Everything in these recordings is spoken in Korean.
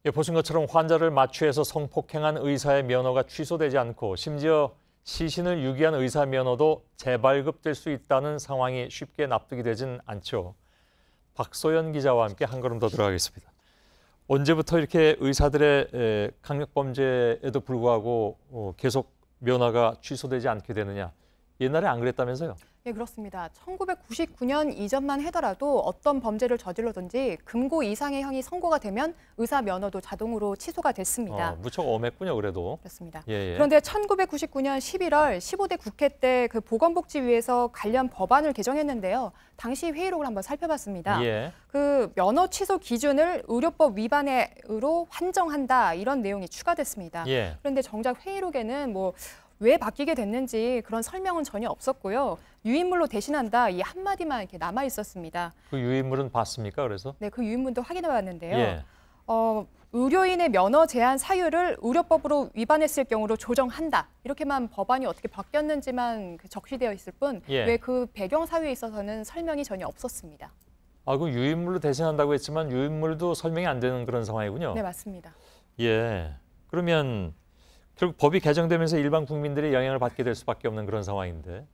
예, 보신 것처럼 환자를 마취해서 성폭행한 의사의 면허가 취소되지 않고 심지어 시신을 유기한 의사 면허도 재발급될 수 있다는 상황이 쉽게 납득이 되진 않죠. 박소연 기자와 함께 한 걸음 더 들어가겠습니다. 언제부터 이렇게 의사들의 강력범죄에도 불구하고 계속 면허가 취소되지 않게 되느냐. 옛날에 안 그랬다면서요? 네, 그렇습니다. 1999년 이전만 해더라도 어떤 범죄를 저질러든지 금고 이상의 형이 선고가 되면 의사 면허도 자동으로 취소가 됐습니다. 무척 엄했군요, 그래도. 그렇습니다. 예. 그런데 1999년 11월 15대 국회 때 그 보건복지위에서 관련 법안을 개정했는데요. 당시 회의록을 한번 살펴봤습니다. 예. 그 면허 취소 기준을 의료법 위반으로 판정한다 이런 내용이 추가됐습니다. 예. 그런데 정작 회의록에는 왜 바뀌게 됐는지 그런 설명은 전혀 없었고요. 유인물로 대신한다 이 한마디만 이렇게 남아 있었습니다. 그 유인물은 봤습니까? 그래서? 네, 그 유인물도 확인해 봤는데요. 예. 의료인의 면허 제한 사유를 의료법으로 위반했을 경우로 조정한다. 이렇게만 법안이 어떻게 바뀌었는지만 적시되어 있을 뿐 왜 그 배경 사유에 있어서는 설명이 전혀 없었습니다. 그 유인물로 대신한다고 했지만 유인물도 설명이 안 되는 그런 상황이군요. 네, 맞습니다. 예. 그러면 결국 법이 개정되면서 일반 국민들이 영향을 받게 될 수밖에 없는 그런 상황인데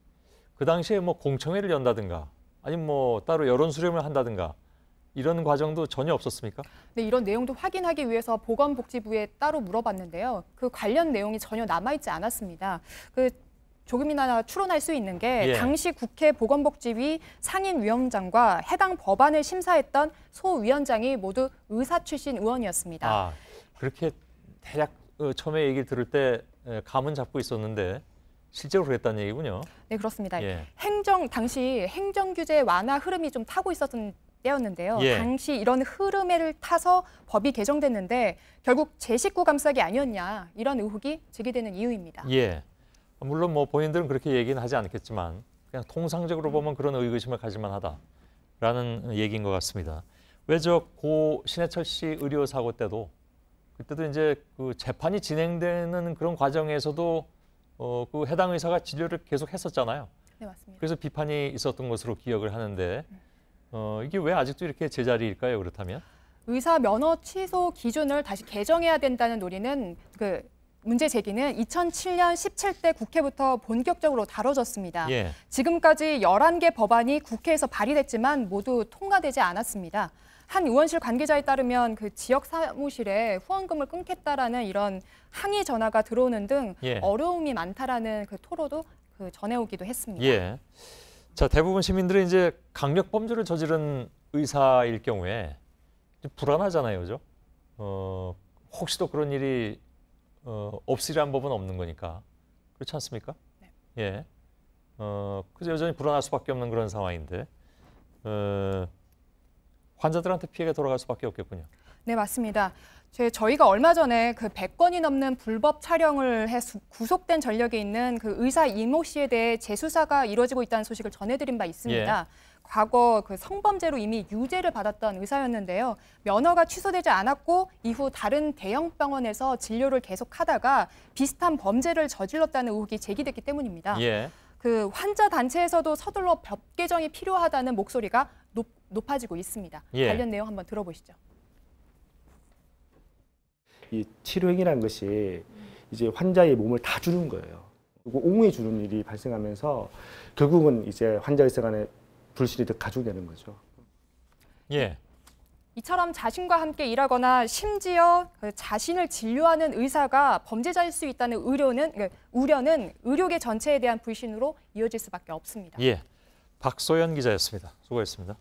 그 당시에 공청회를 연다든가 아니면 따로 여론 수렴을 한다든가 이런 과정도 전혀 없었습니까? 네, 이런 내용도 확인하기 위해서 보건복지부에 따로 물어봤는데요. 그 관련 내용이 전혀 남아있지 않았습니다. 조금이나마 추론할 수 있는 게 당시 국회 보건복지위 상임위원장과 해당 법안을 심사했던 소위원장이 모두 의사 출신 의원이었습니다. 그렇게 대략 처음에 얘기를 들을 때 감은 잡고 있었는데 실제로 그랬다는 얘기군요. 네, 그렇습니다. 예. 당시 행정규제 완화 흐름이 좀 타고 있었던 때였는데요. 당시 이런 흐름을 타서 법이 개정됐는데 결국 제 식구 감싸기 아니었냐 이런 의혹이 제기되는 이유입니다. 예. 물론 본인들은 그렇게 얘기는 하지 않겠지만 그냥 통상적으로 보면 그런 의구심을 가질만 하다라는 얘기인 것 같습니다. 왜 고 신해철 씨 의료 사고 때도 그때도 이제 그 재판이 진행되는 그런 과정에서도 그 해당 의사가 진료를 계속 했었잖아요. 네, 맞습니다. 그래서 비판이 있었던 것으로 기억을 하는데 이게 왜 아직도 이렇게 제자리일까요? 그렇다면? 의사 면허 취소 기준을 다시 개정해야 된다는 논의는 문제 제기는 2007년 17대 국회부터 본격적으로 다뤄졌습니다. 지금까지 11개 법안이 국회에서 발의됐지만 모두 통과되지 않았습니다. 한 의원실 관계자에 따르면 그 지역 사무실에 후원금을 끊겠다라는 이런 항의 전화가 들어오는 등 어려움이 많다라는 그 토로도 전해오기도 했습니다. 자, 대부분 시민들은 이제 강력 범죄를 저지른 의사일 경우에 좀 불안하잖아요, 그죠? 혹시 또 그런 일이 없으리란 법은 없는 거니까 그렇지 않습니까? 네. 그래서 여전히 불안할 수밖에 없는 그런 상황인데. 환자들한테 피해가 돌아갈 수밖에 없겠군요. 네, 맞습니다. 저희가 얼마 전에 100건이 넘는 불법 촬영을 해 구속된 전력이 있는 그 의사 이모 씨에 대해 재수사가 이루어지고 있다는 소식을 전해드린 바 있습니다. 과거 성범죄로 이미 유죄를 받았던 의사였는데요. 면허가 취소되지 않았고 이후 다른 대형 병원에서 진료를 계속하다가 비슷한 범죄를 저질렀다는 의혹이 제기됐기 때문입니다. 그 환자 단체에서도 서둘러 법 개정이 필요하다는 목소리가 높아지고 있습니다. 관련 내용 한번 들어보시죠. 이 치료행위라는 것이 이제 환자의 몸을 다 주는 거예요. 그리고 옹호해 주는 일이 발생하면서 결국은 이제 환자 의사 간의 불신이 더 가중되는 거죠. 이처럼 자신과 함께 일하거나 심지어 자신을 진료하는 의사가 범죄자일 수 있다는 우려는 의료계 전체에 대한 불신으로 이어질 수밖에 없습니다. 박소연 기자였습니다. 수고했습니다.